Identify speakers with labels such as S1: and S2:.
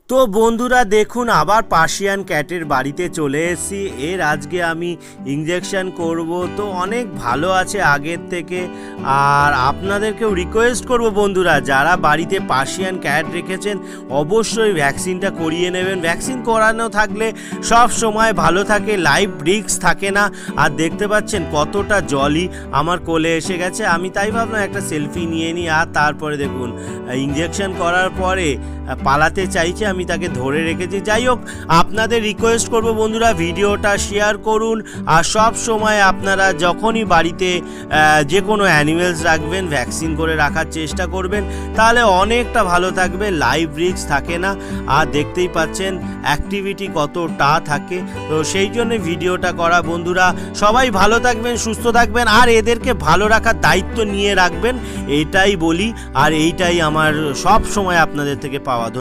S1: তো বন্ধুরা দেখুন আবার পার্সিয়ান ক্যাটের বাড়িতে চলে এসেছি। এর আজকে আমি ইনজেকশন করব, তো অনেক ভালো আছে আগের থেকে। আর আপনাদেরকেও রিকোয়েস্ট করব বন্ধুরা, যারা বাড়িতে পার্সিয়ান ক্যাট রেখেছেন অবশ্যই ভ্যাকসিনটা করিয়ে নেবেন। ভ্যাকসিন করানো থাকলে সব সময় ভালো থাকে, লাইফ রিস্ক থাকে না। আর দেখতে পাচ্ছেন কতটা জলই আমার কোলে এসে গেছে, আমি তাই ভাবলাম একটা সেলফি নিয়ে নিই। আর তারপরে দেখুন ইনজেকশন করার পরে পালাতে চাইছে, আমি তাকে ধরে রেখেছি। যাই হোক, আপনাদের রিকোয়েস্ট করব বন্ধুরা ভিডিওটা শেয়ার করুন। আর সব সময় আপনারা যখনই বাড়িতে যে কোনো অ্যানিমেলস রাখবেন ভ্যাকসিন করে রাখার চেষ্টা করবেন, তাহলে অনেকটা ভালো থাকবে, লাইফ রিস্ক থাকে না। আর দেখতেই পাচ্ছেন অ্যাক্টিভিটি কতটা থাকে, তো সেই জন্য ভিডিওটা করা। বন্ধুরা সবাই ভালো থাকবেন, সুস্থ থাকবেন, আর এদেরকে ভালো রাখার দায়িত্ব নিয়ে রাখবেন, এইটাই বলি। আর এইটাই আমার সব সময় আপনাদের থেকে পাওয়া।